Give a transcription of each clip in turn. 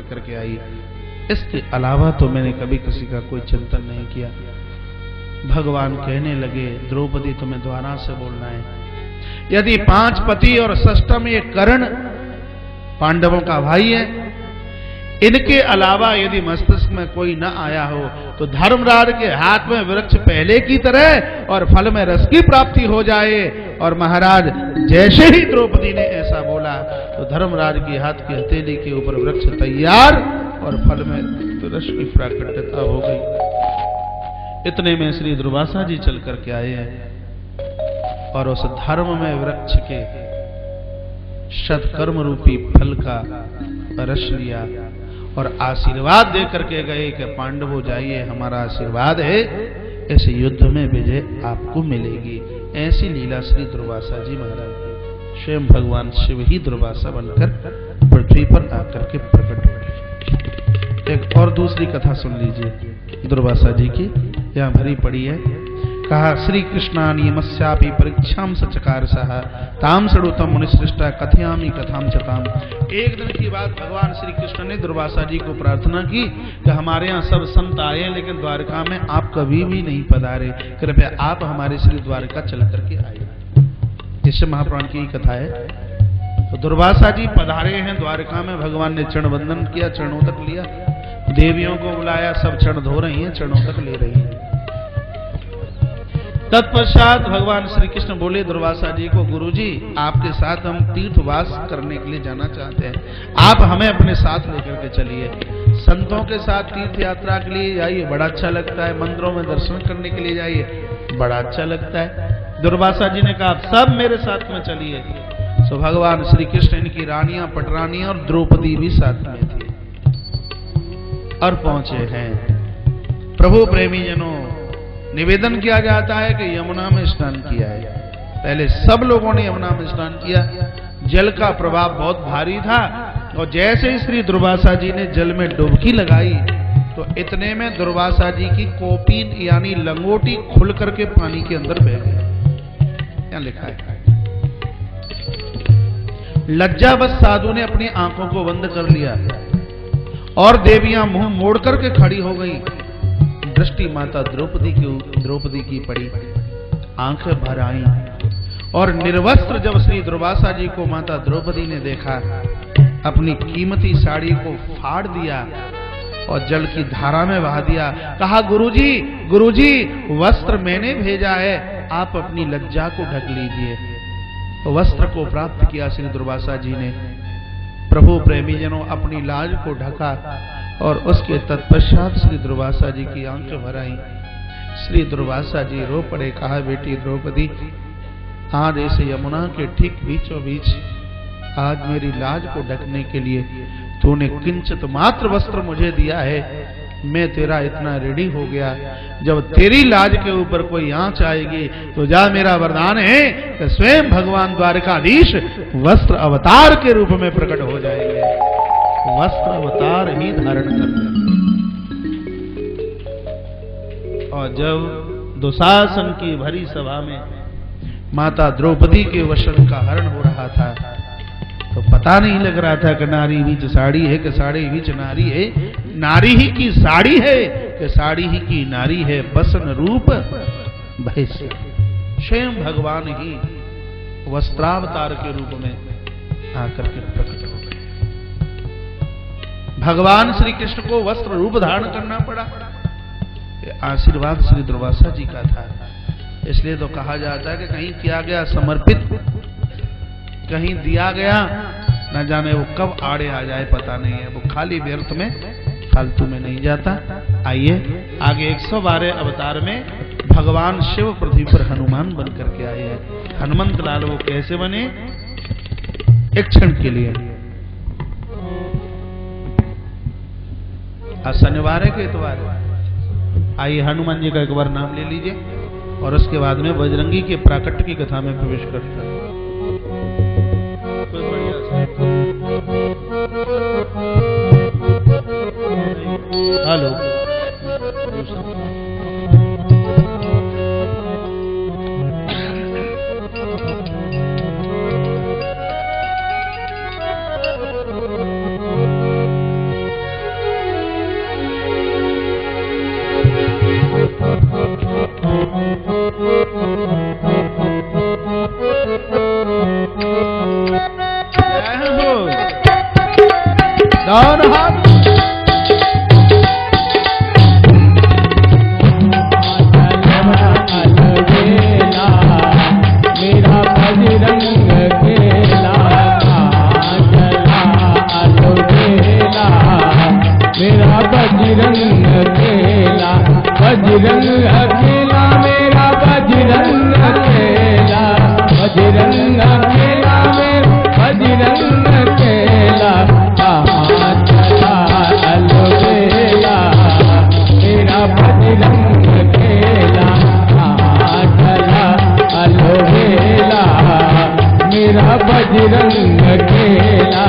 करके आई। इसके अलावा तो मैंने कभी किसी का कोई चिंतन नहीं किया। भगवान कहने लगे, द्रौपदी तुम्हें द्वारा से बोलना है। यदि 5 पति और षष्ठम ये कर्ण पांडवों का भाई है, इनके अलावा यदि मस्तिष्क में कोई न आया हो तो धर्मराज के हाथ में वृक्ष पहले की तरह और फल में रस की प्राप्ति हो जाए। और महाराज जैसे ही द्रौपदी ने ऐसा बोला तो धर्मराज के हाथ की हथेली के ऊपर वृक्ष तैयार और फल में रस की प्राकट्यता हो गई। इतने में श्री दुर्वासा जी चल करके आए हैं और उस धर्म में वृक्ष के सत्कर्म रूपी फल का रस लिया और आशीर्वाद दे करके गए कि पांडवों जाइए, हमारा आशीर्वाद है, इस युद्ध में विजय आपको मिलेगी। ऐसी लीला श्री दुर्वासा जी महाराज की। स्वयं भगवान शिव ही दुर्वासा बनकर पृथ्वी पर आकर के प्रकट हुए। एक और दूसरी कथा सुन लीजिए दुर्वासा जी की, यहाँ भरी पड़ी है। कहा, श्री कृष्णानि मस्यापि परीक्षाम सचकार सह ताम सड़ुतम मुनिश्रेष्ठा कथयामि कथाम चताम। एक दिन की बात, भगवान श्री कृष्ण ने दुर्वासा जी को प्रार्थना की कि हमारे यहाँ सब संत आए लेकिन द्वारका में आप कभी भी नहीं पधारे, कृपया आप हमारे श्री द्वारका चल करके आए। इससे महापुराण की कथा है। तो दुर्वासा जी पधारे हैं द्वारका में। भगवान ने चरण वंदन किया, चरणों तक लिया, देवियों को बुलाया, सब चरण धो रही हैं, चरणों तक ले रही हैं। तत्पश्चात भगवान श्री कृष्ण बोले दुर्वासा जी को, गुरुजी आपके साथ हम तीर्थवास करने के लिए जाना चाहते हैं, आप हमें अपने साथ लेकर के चलिए। संतों के साथ तीर्थ यात्रा के लिए जाइए, बड़ा अच्छा लगता है। मंदिरों में दर्शन करने के लिए जाइए, बड़ा अच्छा लगता है। दुर्वासा जी ने कहा, आप सब मेरे साथ में चलिए। तो भगवान श्री कृष्ण, इनकी रानियां पटरानियां और द्रौपदी भी साथ में थी और पहुंचे हैं। प्रभु प्रेमी जनों, निवेदन किया जाता है कि यमुना में स्नान किया है। पहले सब लोगों ने यमुना में स्नान किया। जल का प्रभाव बहुत भारी था और जैसे ही श्री दुर्वासा जी ने जल में डुबकी लगाई तो इतने में दुर्वासा जी की कोपीन यानी लंगोटी खुल करके पानी के अंदर बह गई। यहाँ लिखा है, लज्जावश साधु ने अपनी आंखों को बंद कर लिया और देवियां मुंह मोड़ करके खड़ी हो गई। दृष्टि माता द्रौपदी की पड़ी, आंखें भर आई और निर्वस्त्र जब श्री दुर्वासा जी को माता द्रौपदी ने देखा, अपनी कीमती साड़ी को फाड़ दिया और जल की धारा में बहा दिया। कहा, गुरुजी गुरुजी, वस्त्र मैंने भेजा है, आप अपनी लज्जा को ढक लीजिए। वस्त्र को प्राप्त किया श्री दुर्वासा जी ने। प्रभु प्रेमी जनों, अपनी लाज को ढका और उसके तत्पश्चात श्री दुर्वासा जी की आंखें भर आई। श्री दुर्वासा जी रो पड़े। कहा, बेटी द्रौपदी, आज इस यमुना के ठीक बीचों बीच आज मेरी लाज को ढकने के लिए तूने किंचित मात्र वस्त्र मुझे दिया है। मैं तेरा इतना रेडी हो गया, जब तेरी लाज के ऊपर कोई आंच आएगी तो जा, मेरा वरदान है कि स्वयं भगवान द्वारकाधीश वस्त्र अवतार के रूप में प्रकट हो जाएंगे, वस्त्र अवतार ही धारण करते। और जब दुशासन की भरी सभा में माता द्रौपदी के वस्त्र का हरण हो रहा था तो पता नहीं लग रहा था कि नारी बीच साड़ी है कि साड़ी बीच नारी है, नारी ही की साड़ी है कि साड़ी ही की नारी है। बसन रूप भैसे स्वयं भगवान ही वस्त्रावतार के रूप में आकर के प्रकट हो गए। भगवान श्री कृष्ण को वस्त्र रूप धारण करना पड़ा। आशीर्वाद श्री दुर्वासा जी का था। इसलिए तो कहा जाता है कि कहीं किया गया समर्पित, कहीं दिया गया, न जाने वो कब आड़े आ जाए पता नहीं है। वो खाली व्यर्थ में, फालतू में नहीं जाता। आइए आगे 112 अवतार में भगवान शिव पृथ्वी पर हनुमान बन करके आए हैं। हनुमंत लाल वो कैसे बने, एक क्षण के लिए। आज शनिवार है कि इतवार है? आइए हनुमान जी का एक बार नाम ले लीजिए और उसके बाद में बजरंगी के प्राकट्य की कथा में प्रवेश करते हैं। हेलो, दोनों हाथ मेरा बजरंग खेला चला अलबेला, मेरा बजरंग खेला, बजरंग अकेला, मेरा बजरंग अकेला, बजरंग अकेला, मेरा बजरंग अकेला, चला अलबेला, मेरा बजरंग अकेला, चला अलबेला, मेरा बजरंग अकेला।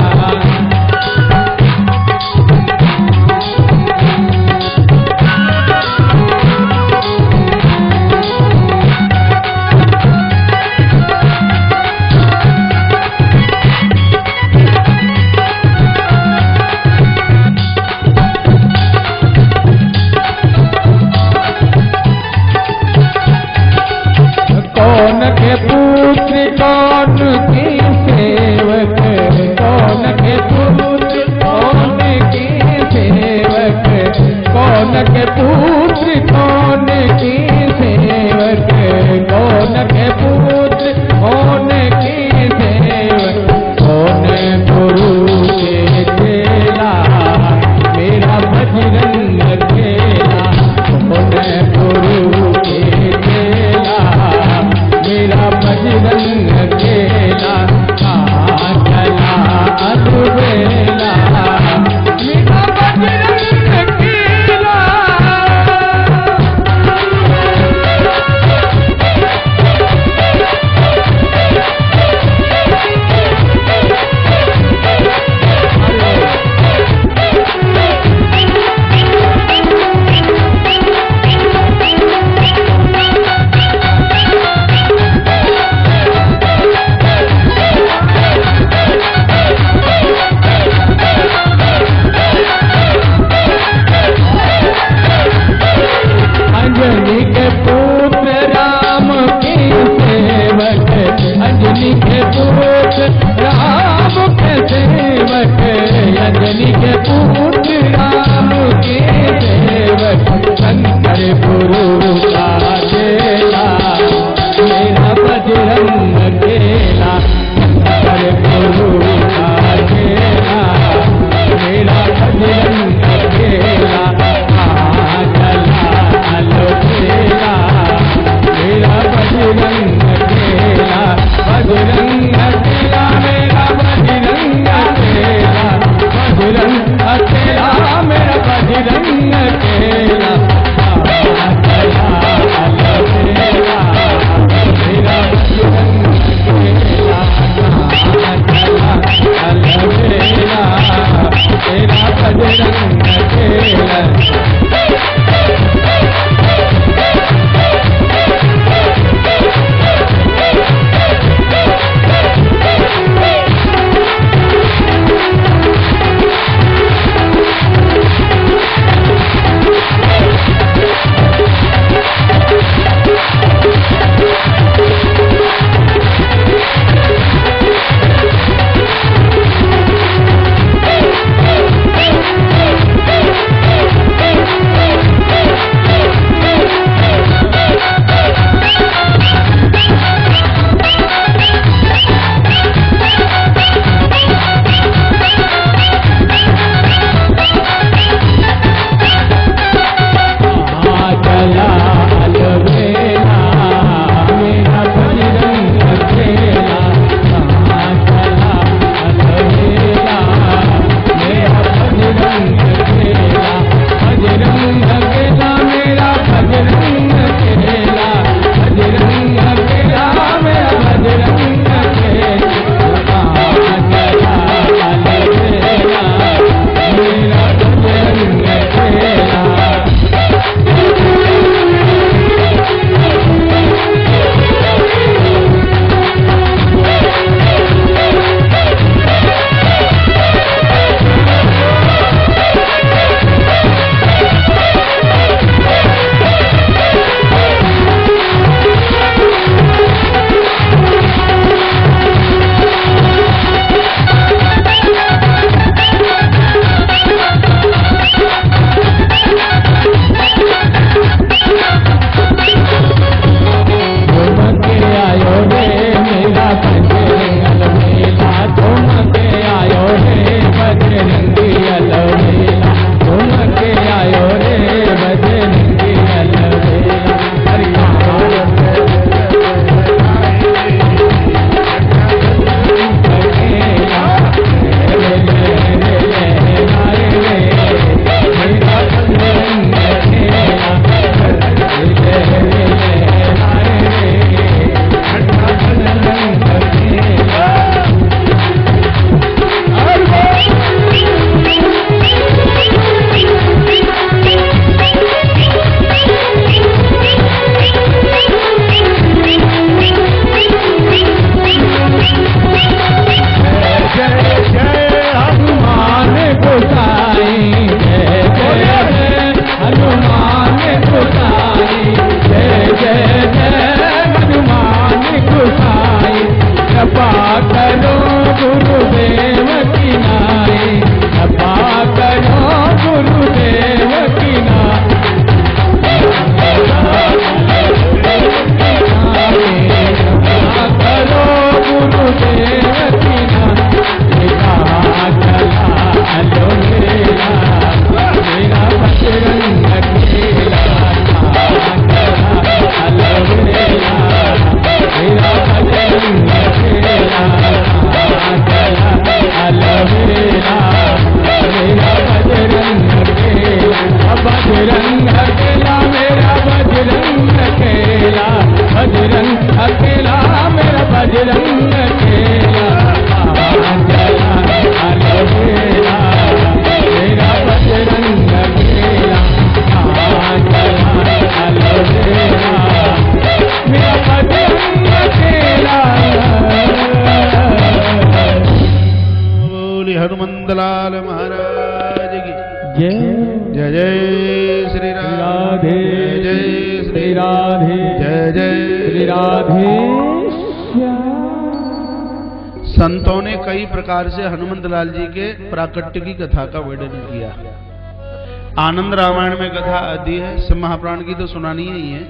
जय जय जय श्री राधे जय जय श्री राधे जय जय श्री राधे। संतों ने कई प्रकार से हनुमंत लाल जी के प्राकट्य की कथा का वर्णन किया। आनंद रामायण में कथा आदि है, शिव महापुराण की तो सुनानी ही है।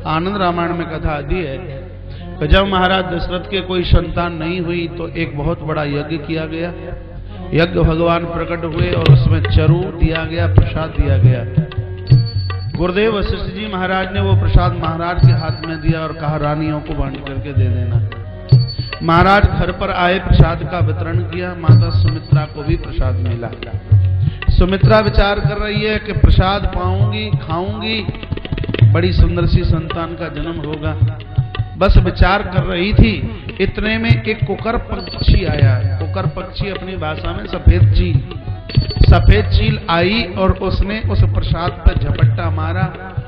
आनंद रामायण में कथा आदि है कि जब महाराज दशरथ के कोई संतान नहीं हुई तो एक बहुत बड़ा यज्ञ किया गया। यज्ञ भगवान प्रकट हुए और उसमें चरु दिया गया, प्रसाद दिया गया। गुरुदेव वशिष्ठ जी महाराज ने वो प्रसाद महाराज के हाथ में दिया और कहा रानियों को बांट करके दे देना। महाराज घर पर आए, प्रसाद का वितरण किया। माता सुमित्रा को भी प्रसाद मिला। सुमित्रा विचार कर रही है कि प्रसाद पाऊंगी, खाऊंगी, बड़ी सुंदर सी संतान का जन्म होगा। बस विचार कर रही थी, इतने में एक कुकर पक्षी आया। कुकर पक्षी अपनी भाषा में सफेद चील। सफेद चील आई और उसने उस प्रसाद पर झपट्टा मारा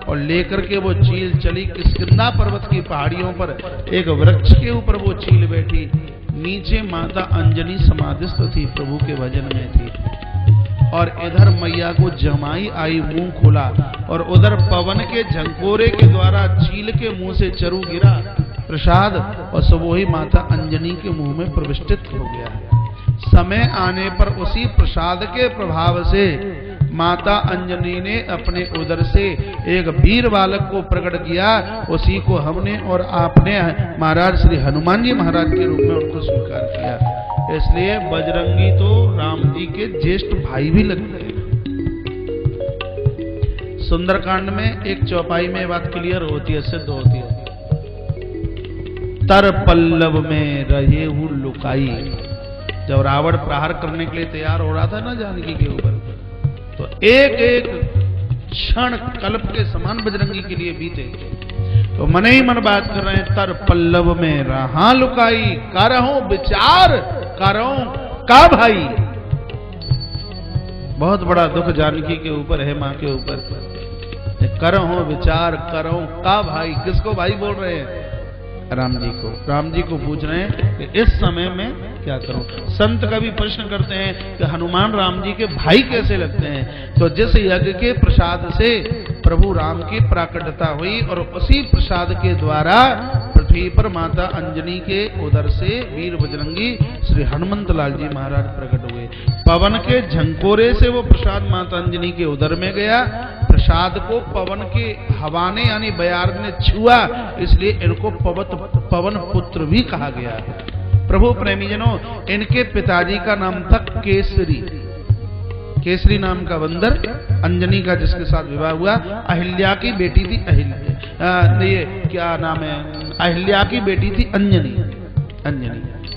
और लेकर के वो चील चली किष्किंधा पर्वत की पहाड़ियों पर। एक वृक्ष के ऊपर वो चील बैठी। नीचे माता अंजनी समाधिस्थ थी, प्रभु के भजन में थी। और इधर मैया को जमाई आई, मुंह खुला, और उधर पवन के झंकोरे के द्वारा चील के मुंह से चरु गिरा प्रसाद, और सब वही माता अंजनी के मुंह में प्रविष्टित हो गया। समय आने पर उसी प्रसाद के प्रभाव से माता अंजनी ने अपने उदर से एक वीर बालक को प्रकट किया। उसी को हमने और आपने महाराज श्री हनुमान जी महाराज के रूप में उनको स्वीकार किया। इसलिए बजरंगी तो राम जी के ज्येष्ठ भाई भी लगते हैं। सुंदरकांड में एक चौपाई में बात क्लियर होती है, सिद्ध होती है। तर पल्लव में रहे हूं लुकाई। जब रावण प्रहार करने के लिए तैयार हो रहा था ना जानकी के ऊपर, तो एक एक क्षण कल्प के समान बजरंगी के लिए बीते। तो मन ही मन बात कर रहे हैं, तर पल्लव में रहा लुकाई, करहूं विचार करहूं का भाई। बहुत बड़ा दुख जानकी के ऊपर है, मां के ऊपर। करहूं विचार करहूं का भाई। किसको भाई बोल रहे हैं? राम जी को। राम जी को पूछ रहे हैं कि इस समय में क्या करूं। संत कभी प्रश्न करते हैं कि हनुमान राम जी के भाई कैसे लगते हैं। तो जिस यज्ञ के प्रसाद से प्रभु राम की प्राकटता हुई और उसी प्रसाद के द्वारा पृथ्वी पर माता अंजनी के उदर से वीर बजरंगी श्री हनुमंत लाल जी महाराज प्रकट हुए। पवन के झंकोरे से वो प्रसाद माता अंजनी के उदर में गया। प्रसाद को पवन के हवा ने यानी बयार ने छुआ, इसलिए इनको पवन पुत्र भी कहा गया। प्रभु प्रेमीजनों, इनके पिताजी का नाम था केसरी। केसरी नाम का बंदर, अंजनी का जिसके साथ विवाह हुआ, अहिल्या की बेटी थी ये क्या नाम है, अहिल्या की बेटी थी अंजनी।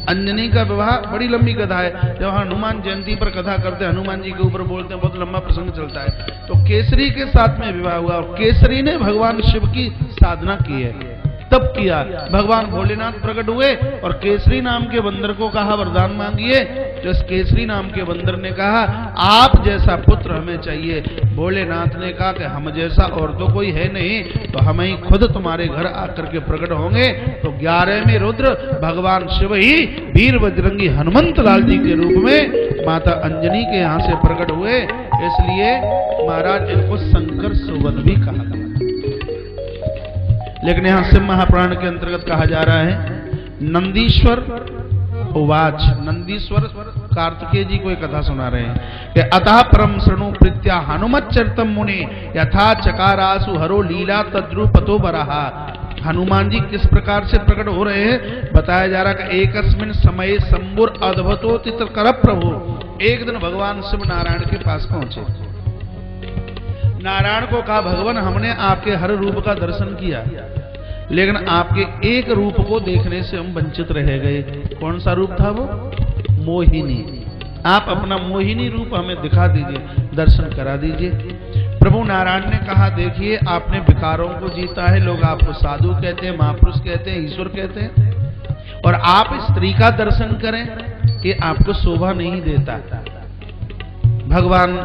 अंजनी का विवाह बड़ी लंबी कथा है। जब हनुमान जयंती पर कथा करते हैं, हनुमान जी के ऊपर बोलते हैं, बहुत लंबा प्रसंग चलता है। तो केसरी के साथ में विवाह हुआ और केसरी ने भगवान शिव की साधना की है। तब किया, भगवान भोलेनाथ प्रकट हुए और केसरी नाम के बंदर को कहा वरदान मांगिए। तो इस केसरी नाम के बंदर ने कहा आप जैसा पुत्र हमें चाहिए। भोलेनाथ ने कहा कि हम जैसा और तो कोई है नहीं, तो हम ही खुद तुम्हारे घर आकर के प्रकट होंगे। तो 11वें रुद्र भगवान शिव ही वीर बजरंगी हनुमंत लाल जी के रूप में माता अंजनी के यहाँ से प्रकट हुए। इसलिए महाराज इनको शंकर सुवन भी कहा। लेकिन यहां शिव महापुराण के अंतर्गत कहा जा रहा है नंदीश्वर उवाच। नंदीश्वर कार्तिकेय जी को एक कथा सुना रहे हैं कि अतः परम शृणु प्रीत्या हनुमत चरितम मुनि यथा चकारासु हरो लीला तद्रुपतो बरहा। हनुमान जी किस प्रकार से प्रकट हो रहे हैं बताया जा रहा है कि एकस्मिन समय शंभुर अद्भुतो तितर प्रभु। एक दिन भगवान शिव नारायण के पास पहुंचे। नारायण को कहा भगवान हमने आपके हर रूप का दर्शन किया, लेकिन आपके एक रूप को देखने से हम वंचित रह गए। कौन सा रूप था वो? मोहिनी। आप अपना मोहिनी रूप हमें दिखा दीजिए, दर्शन करा दीजिए। प्रभु नारायण ने कहा देखिए आपने विकारों को जीता है, लोग आपको साधु कहते हैं, महापुरुष कहते हैं, ईश्वर कहते हैं, और आप स्त्री का दर्शन करें ये आपको शोभा नहीं देता। भगवान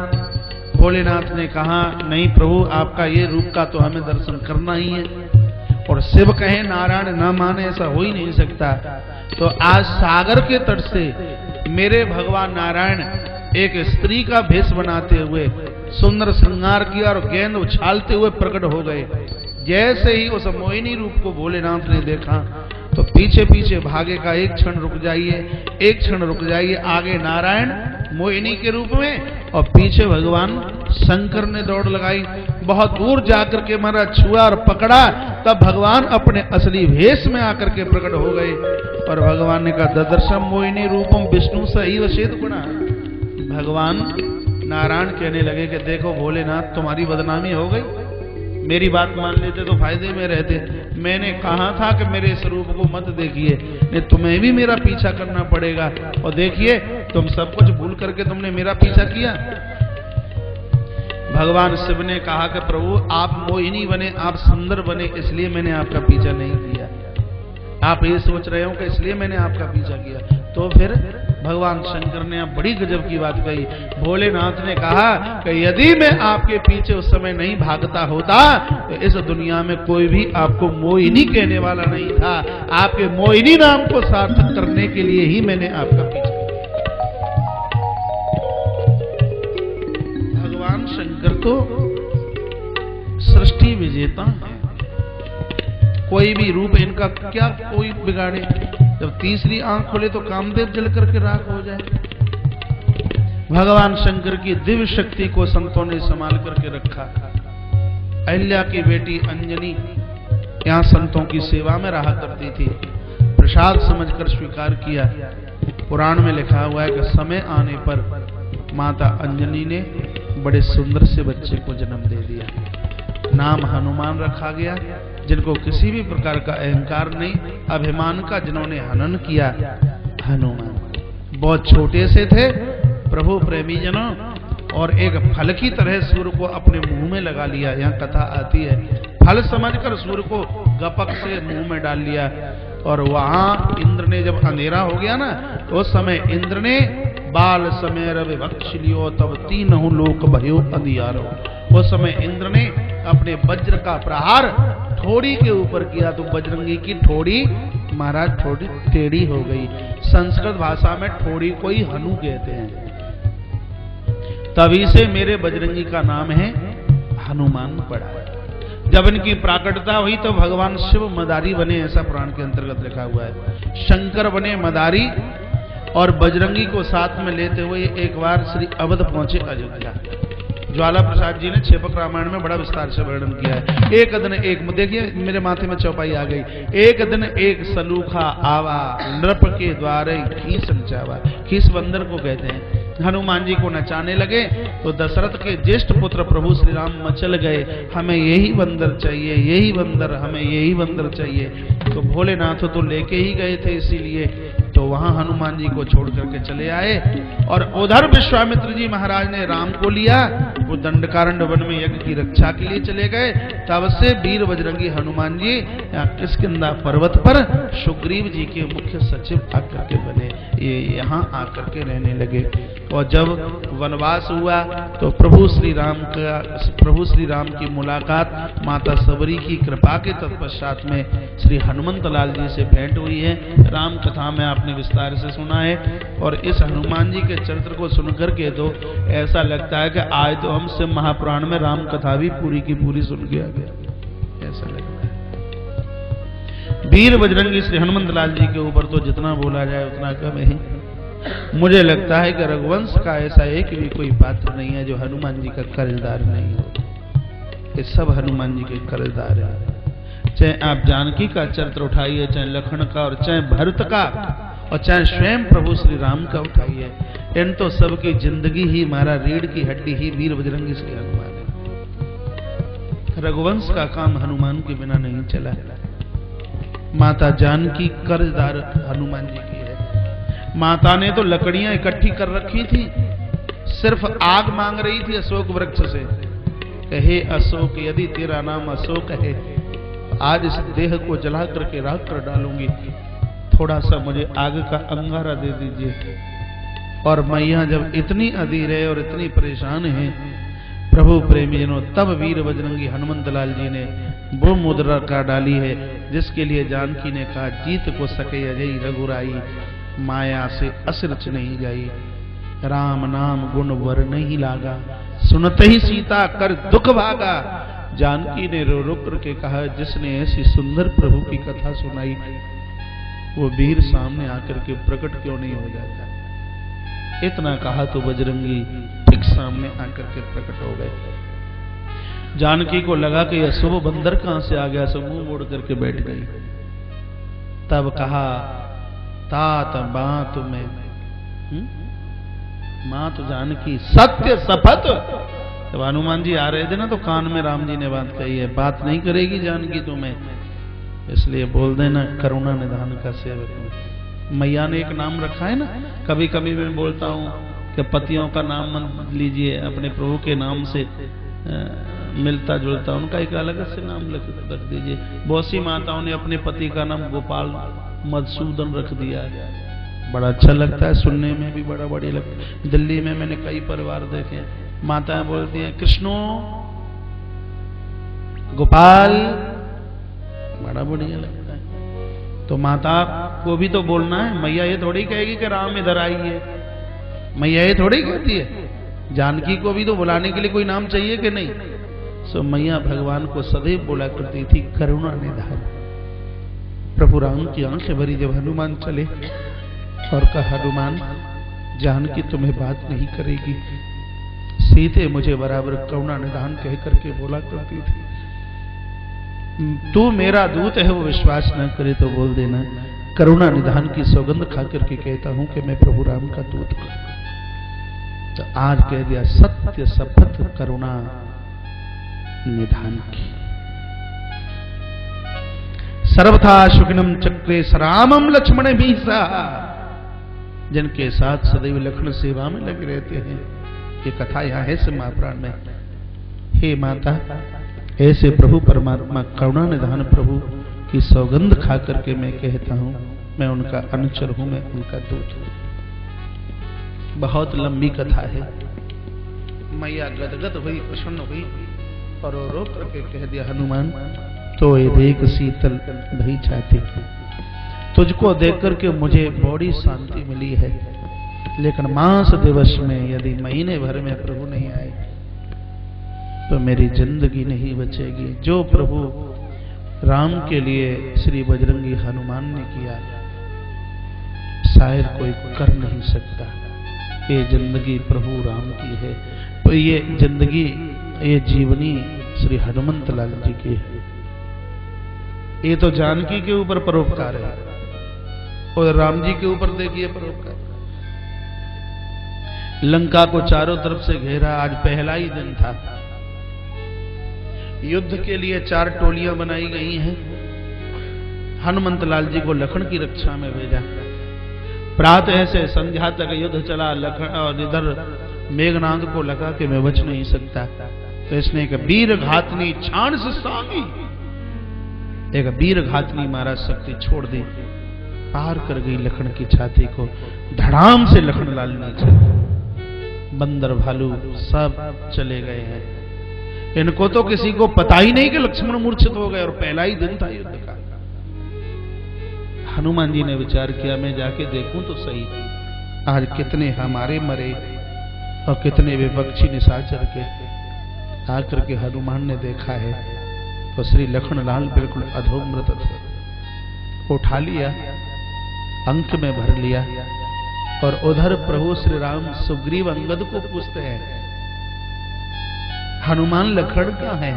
भोलेनाथ ने कहा नहीं प्रभु आपका ये रूप का तो हमें दर्शन करना ही है। और शिव कहे नारायण न माने, ऐसा हो ही नहीं सकता। तो आज सागर के तट से मेरे भगवान नारायण एक स्त्री का भेष बनाते हुए सुंदर श्रृंगार किया और गेंद उछालते हुए प्रकट हो गए। जैसे ही उस मोहिनी रूप को भोलेनाथ ने देखा तो पीछे पीछे भागे का एक क्षण रुक जाइए, आगे नारायण मोहिनी के रूप में और पीछे भगवान शंकर ने दौड़ लगाई। बहुत दूर जाकर के महाराज छुआ और पकड़ा, तब भगवान अपने असली भेष में आकर के प्रकट हो गए। और भगवान ने कहा ददर्शम मोहिनी रूपम विष्णु सही चेत गुणा। भगवान नारायण कहने लगे कि देखो भोलेनाथ तुम्हारी बदनामी हो गई, मेरी बात मान लेते तो फायदे में रहते। मैंने कहा था कि मेरे स्वरूप को मत देखिए, नहीं तुम्हें भी मेरा पीछा करना पड़ेगा। और देखिए तुम सब कुछ भूल करके तुमने मेरा पीछा किया। भगवान शिव ने कहा कि प्रभु आप मोहिनी बने, आप सुंदर बने, इसलिए मैंने आपका पीछा नहीं किया। आप ये सोच रहे हो कि इसलिए मैंने आपका पीछा किया। तो फिर भगवान शंकर ने अब बड़ी गजब की बात कही। भोलेनाथ ने कहा कि यदि मैं आपके पीछे उस समय नहीं भागता होता तो इस दुनिया में कोई भी आपको मोहिनी कहने वाला नहीं था। आपके मोहिनी नाम को सार्थक करने के लिए ही मैंने आपका पीछा किया। भगवान शंकर तो सृष्टि विजेता है, कोई भी रूप इनका क्या कोई बिगाड़े। जब तीसरी आंख खोले तो कामदेव जल करके राख हो जाए। भगवान शंकर की दिव्य शक्ति को संतों ने संभाल करके रखा। अहिल्या की बेटी अंजनी यहां संतों की सेवा में रहा करती थी, प्रसाद समझकर स्वीकार किया। पुराण में लिखा हुआ है कि समय आने पर माता अंजनी ने बड़े सुंदर से बच्चे को जन्म दे दिया। नाम हनुमान रखा गया, जिनको किसी भी प्रकार का अहंकार नहीं, अभिमान का जिन्होंने हनन किया। हनुमान बहुत छोटे से थे प्रभु प्रेमी जनों, और एक फल की तरह सूर्य को अपने मुंह में लगा लिया। यहाँ कथा आती है, फल समझकर सूर्य को गपक से मुंह में डाल लिया। और वहां इंद्र ने जब अंधेरा हो गया ना, तो उस समय इंद्र ने बाल समय रवि भक्ष लियो तब तीनहु लोक भयो अंधियारो। उस समय इंद्र ने अपने वज्र का प्रहार ठोड़ी के ऊपर किया तो बजरंगी की ठोड़ी महाराज ठोड़ी टेढ़ी हो गई। संस्कृत भाषा में ठोड़ी को ही हनु कहते हैं। तभी से मेरे बजरंगी का नाम है हनुमान पड़ा। जब इनकी प्राकटता हुई तो भगवान शिव मदारी बने, ऐसा पुराण के अंतर्गत लिखा हुआ है। शंकर बने मदारी और बजरंगी को साथ में लेते हुए एक बार श्री अवध पहुंचे अयोध्या। ज्वाला प्रसाद जी ने छेपक रामायण में बड़ा विस्तार से वर्णन किया है। एक दिन एक, देखिए मेरे माथे में चौपाई आ गई। एक दिन एक सलूखा आवा नृप के द्वारे खीस नचावा। खीस बंदर को कहते हैं। हनुमान जी को नचाने लगे तो दशरथ के ज्येष्ठ पुत्र प्रभु श्री राम मचल गए, हमें यही बंदर चाहिए, यही बंदर, हमें यही बंदर चाहिए। तो भोलेनाथ तो लेके ही गए थे, इसीलिए तो वहां हनुमान जी को छोड़ करके चले आए। और उधर विश्वामित्र जी महाराज ने राम को लिया, वो दंडकारण्य वन में यज्ञ की रक्षा के लिए चले गए। तब से वीर बजरंगी हनुमान जी किष्किंधा पर्वत पर सुग्रीव जी के मुख्य सचिव आकर के बने, ये यहाँ आकर के रहने लगे। और जब वनवास हुआ तो प्रभु श्री राम की मुलाकात माता सबरी की कृपा के तत्पश्चात में श्री हनुमंत लाल जी से भेंट हुई है। राम कथा में आपने विस्तार से सुना है। और इस हनुमान जी के चरित्र को सुनकर के तो ऐसा लगता है कि आज तो हम शिव महापुराण में राम कथा भी पूरी की पूरी सुन के आ गया, ऐसा लगता है। वीर बजरंगी श्री हनुमंत लाल जी के ऊपर तो जितना बोला जाए उतना कम है। मुझे लगता है कि रघुवंश का ऐसा एक भी कोई पात्र नहीं है जो हनुमान जी का कर्जदार नहीं हो। ये सब हनुमान जी के कर्जदार है। चाहे आप जानकी का चरित्र उठाइए, चाहे लखन का, और चाहे भरत का, और चाहे स्वयं प्रभु श्री राम का उठाइए, इन तो सबकी जिंदगी ही हमारा रीढ़ की हड्डी ही वीर बजरंगी श्री हनुमान है। रघुवंश का काम हनुमान के बिना नहीं चला। माता जानकी कर्जदार हनुमान जी की है। माता ने तो लकड़ियां इकट्ठी कर रखी थी, सिर्फ आग मांग रही थी अशोक वृक्ष से। कहे अशोक यदि तेरा नाम अशोक है, आज इस देह को जला करके राख कर डालूंगी, थोड़ा सा मुझे आग का अंगारा दे दीजिए। और मैया जब इतनी अधीर है और इतनी परेशान है प्रभु प्रेमी जनों, तब वीर बजरंगी हनुमंत लाल जी ने वो मुद्रा का डाली है जिसके लिए जानकी ने कहा, जीत को सके अजय रघुराई, माया से असरच नहीं जाई, राम नाम गुण वर नहीं लागा, सुनते ही सीता कर दुख भागा। जानकी ने रो रो करके कहा, जिसने ऐसी सुंदर प्रभु की कथा सुनाई वो वीर सामने आकर के प्रकट क्यों नहीं हो जाता। इतना कहा तो बजरंगी ठीक सामने आकर के प्रकट हो गए। जानकी को लगा कि यह शुभ बंदर कहां से आ गया, सब मुंह मोड़ करके बैठ गई। तब कहा, तात बात में मात जानकी सत्य शपथ। जब हनुमान जी आ रहे थे ना तो कान में राम जी ने बात कही है, बात नहीं करेगी जानकी तुम्हें, इसलिए बोल देना करुणा निधान का सेवक। मैया ने एक नाम रखा है ना, कभी कभी मैं बोलता हूँ कि पतियों का नाम मत लीजिए, अपने प्रभु के नाम से मिलता जुलता उनका एक अलग से नाम रख दीजिए। बहुत सी माताओं ने अपने पति का नाम गोपाल मधुसूदन रख दिया है, बड़ा अच्छा लगता है, सुनने में भी बड़ा बढ़िया लगता है। दिल्ली में मैंने कई परिवार देखे, माताएं बोलती हैं कृष्णो गोपाल, बड़ा बढ़िया लगता है। तो माता को भी तो बोलना है, मैया ये थोड़ी कहेगी कि राम इधर आइए, मैया ये थोड़ी कहती है। जानकी को भी तो बुलाने के लिए कोई नाम चाहिए कि नहीं। सो मैया भगवान को सदैव बोला करती थी करुणा निधान। प्रभु राम की आंखें भरी जब हनुमान चले और कहा, हनुमान जानकी तुम्हें बात नहीं करेगी, सीते मुझे बराबर करुणा निधान कह करके बोला करती थी। तू मेरा दूत है, वो विश्वास न करे तो बोल देना करुणा निधान की सौगंध खा करके कहता हूं कि मैं प्रभु राम का दूत हूं। तो आज कह दिया सत्य शपथ करुणा निधान की। सर्वथा शुकनम चक्रे सरामम लक्ष्मण भी सा, जिनके साथ सदैव लक्ष्मण सेवा में लगे रहते हैं। ये कथा यहाँ है से महापुराण में। हे माता, ऐसे प्रभु परमात्मा करुणा निधान प्रभु की सौगंध खा करके मैं कहता हूं, मैं उनका अनुचर हूं, मैं उनका दूत हूं। बहुत लंबी कथा है। मैया गदगद हुई, प्रसन्न हुई और रो करके कह दिया, हनुमान तो ये देख शीतल भई छाती, तुझको देख करके मुझे बड़ी शांति मिली है, लेकिन मास दिवस में यदि महीने भर में प्रभु नहीं आए तो मेरी जिंदगी नहीं बचेगी। जो प्रभु राम के लिए श्री बजरंगी हनुमान ने किया शायद कोई कर नहीं सकता। ये जिंदगी प्रभु राम की है, तो ये जिंदगी, ये जीवनी श्री हनुमंत लाल जी की है। ये तो जानकी के ऊपर परोपकार है और राम जी के ऊपर देखिए परोपकार। लंका को चारों तरफ से घेरा, आज पहला ही दिन था। युद्ध के लिए 4 टोलियां बनाई गई हैं। हनुमंत लाल जी को लखन की रक्षा में भेजा। प्रातः से संध्या तक युद्ध चला। लखन और इधर मेघनाद को लगा कि मैं बच नहीं सकता, तो इसने एक वीर घातनी छाण से सांगी, एक वीर घातनी महाराज शक्ति छोड़ दी, पार कर गई लखन की छाती को। धड़ाम से लखन लाल नीचे, बंदर भालू सब चले गए हैं। इनको तो किसी को पता ही नहीं कि लक्ष्मण मूर्छित हो गए और पहला ही दिन था युद्ध का। हनुमान जी ने विचार किया, मैं जाके देखूं तो सही आज कितने हमारे मरे और कितने विपक्षी निशाचर के। आकर के हनुमान ने देखा है तो श्री लखन लाल बिल्कुल अधोमृत थे। उठा लिया, अंक में भर लिया और उधर प्रभु श्री राम सुग्रीव अंगद को पूछते हैं, हनुमान लखन कहाँ है?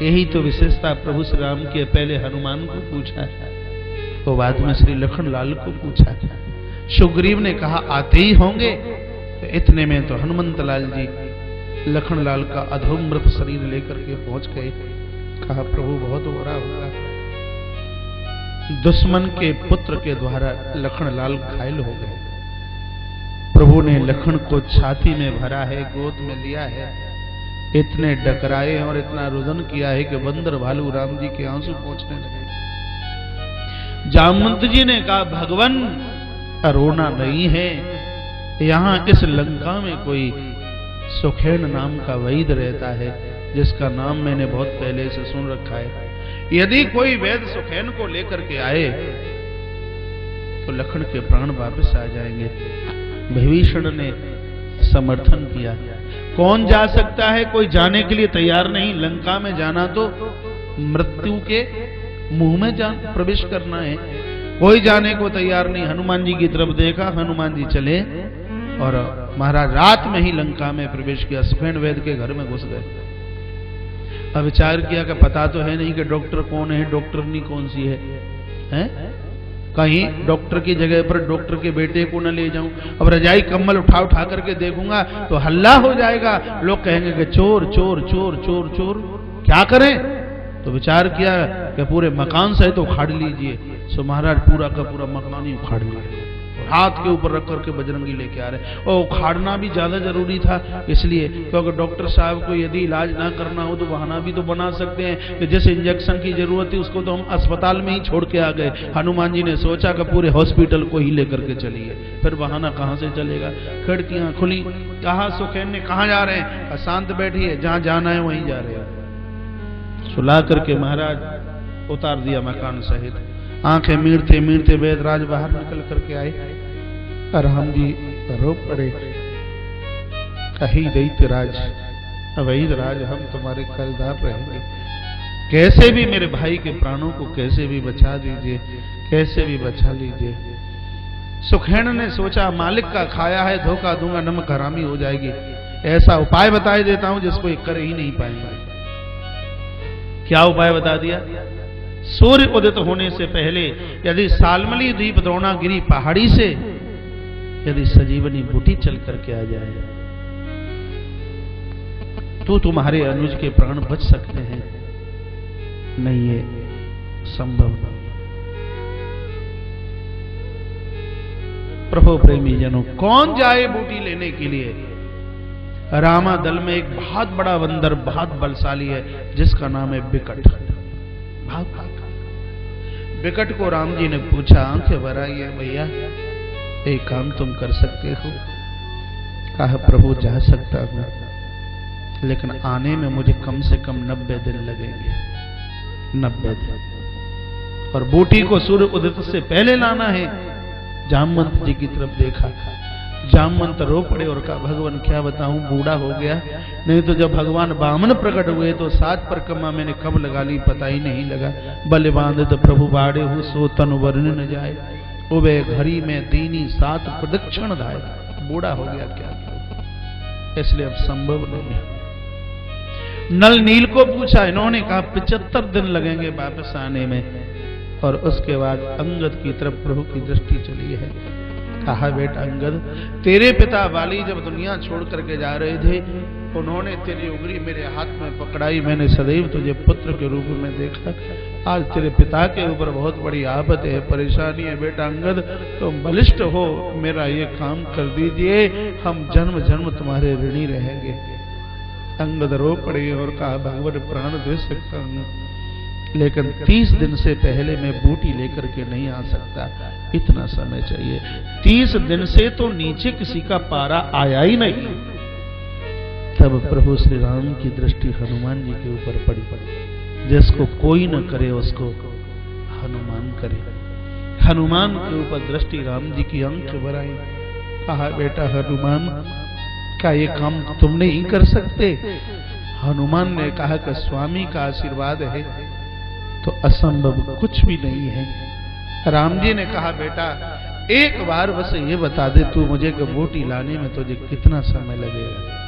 यही तो विशेषता प्रभु श्री राम की। पहले हनुमान को पूछा तो बाद में श्री लखन लाल को पूछा। सुग्रीव ने कहा आते ही होंगे, तो इतने में तो हनुमंत लाल जी लखन लाल का अधोमृत शरीर लेकर के पहुंच गए। कहा प्रभु बहुत बुरा होगा, दुश्मन के पुत्र के द्वारा लखन लाल घायल हो गए। प्रभु ने लखन को छाती में भरा है, गोद में लिया है, इतने डकराए और इतना रुदन किया है कि बंदर भालू राम जी के आंसू पहुंचने लगे। जामवंत जी ने कहा भगवान रोना नहीं है, यहाँ इस लंका में कोई सुखेन नाम का वैद्य रहता है, जिसका नाम मैंने बहुत पहले से सुन रखा है। यदि कोई वैद्य सुखेन को लेकर के आए तो लखन के प्राण वापस आ जाएंगे। विभीषण ने समर्थन किया। कौन जा सकता है? कोई जाने के लिए तैयार नहीं। लंका में जाना तो मृत्यु के मुंह में प्रवेश करना है, कोई जाने को तैयार नहीं। हनुमान जी की तरफ देखा, हनुमान जी चले और महाराज रात में ही लंका में प्रवेश किया। सुखेन वेद के घर में घुस गए। अब विचार किया कि पता तो है नहीं कि डॉक्टर कौन है, डॉक्टरनी कौन सी है, हैं? कहीं डॉक्टर की जगह पर डॉक्टर के बेटे को न ले जाऊं। अब रजाई कम्बल उठा उठा करके देखूंगा तो हल्ला हो जाएगा, लोग कहेंगे कि चोर चोर चोर चोर चोर। क्या करें? तो विचार किया कि पूरे मकान सहित तो उखाड़ लीजिए। सो महाराज पूरा का पूरा मकान ही उखाड़ लिया, हाथ के ऊपर रख करके बजरंगी लेके आ रहे। और उखाड़ना भी ज्यादा जरूरी था, इसलिए क्योंकि डॉक्टर साहब को यदि इलाज ना करना हो तो बहाना भी तो बना सकते हैं कि जैसे इंजेक्शन की जरूरत थी उसको तो हम अस्पताल में ही छोड़ के आ गए। हनुमान जी ने सोचा कि पूरे हॉस्पिटल को ही लेकर के चलिए, फिर बहाना कहां से चलेगा। खिड़कियां खुली, कहा सुखेन ने कहां जा रहे हैं? शांत बैठिए, जहां जाना है वहीं जा रहे हैं। सुला करके महाराज उतार दिया मकान सहित। आंखें मीड़ते मीड़ते वेदराज बाहर निकल करके आए। राम जी रो पड़े, कही दैत्यराज अवैधराज हम तुम्हारे कर्जदार रहेंगे, कैसे भी मेरे भाई के प्राणों को कैसे भी बचा दीजिए, कैसे भी बचा लीजिए। सुखेन ने सोचा मालिक का खाया है धोखा दूंगा, नमक हरामी हो जाएगी। ऐसा उपाय बताए देता हूं जिसको ये कर ही नहीं पाएंगे। क्या उपाय बता दिया? सूर्य उदित होने से पहले यदि सालमली द्वीप द्रोणागिरी पहाड़ी से यदि संजीवनी बूटी चल करके आ जाए तो तुम्हारे अनुज के प्राण बच सकते हैं। नहीं, ये संभव नहीं। प्रभु प्रेमी जनों, कौन जाए बूटी लेने के लिए? रामा दल में एक बहुत बड़ा बंदर बहुत बलशाली है जिसका नाम है बिकट। बिकट को राम जी ने पूछा, आंखें भर आई है भैया, एक काम तुम कर सकते हो? कहा प्रभु जा सकता हूं, लेकिन आने में मुझे कम से कम 90 दिन लगेंगे। 90 दिन। और बूटी को सूर्य उदित से पहले लाना है। जामवंत जी की तरफ देखा, जामवंत रो पड़े और कहा भगवान क्या बताऊं, बूढ़ा हो गया। नहीं तो जब भगवान बामन प्रकट हुए तो 7 परिक्रमा मैंने कब लगा ली पता ही नहीं लगा। बल बांधित प्रभु बाड़े हूं सो तनु वर्ण न जाए, उबे घड़ी में दीनी 7 प्रदक्षिण धाए। बूढ़ा हो गया क्या, इसलिए अब संभव नहीं है। नल नील को पूछा, इन्होंने कहा 75 दिन लगेंगे वापस आने में। और उसके बाद अंगद की तरफ प्रभु की दृष्टि चली है। कहा बेटा अंगद, तेरे पिता वाली जब दुनिया छोड़ करके जा रहे थे उन्होंने तेरी उंगली मेरे हाथ में पकड़ाई, मैंने सदैव तुझे पुत्र के रूप में देखा। आज तेरे पिता के ऊपर बहुत बड़ी आफत है, परेशानी है। बेटा अंगद तुम बलिष्ठ हो, मेरा ये काम कर दीजिए, हम जन्म जन्म तुम्हारे ऋणी रहेंगे। अंगद रो पड़े और कहा भगवान प्राण दे सकता हूं, लेकिन 30 दिन से पहले मैं बूटी लेकर के नहीं आ सकता, इतना समय चाहिए। 30 दिन से तो नीचे किसी का पारा आया ही नहीं। तब प्रभु श्री राम की दृष्टि हनुमान जी के ऊपर पड़ी। जिसको कोई न करे उसको हनुमान करे। हनुमान के ऊपर दृष्टि राम जी की आंख भर आई। कहा बेटा हनुमान, क्या ये काम तुम नहीं कर सकते? हनुमान ने कहा कि स्वामी का आशीर्वाद है तो असंभव कुछ भी नहीं है। राम जी ने कहा बेटा एक बार बस ये बता दे तू मुझे कि बूटी लाने में तुझे कितना समय लगेगा।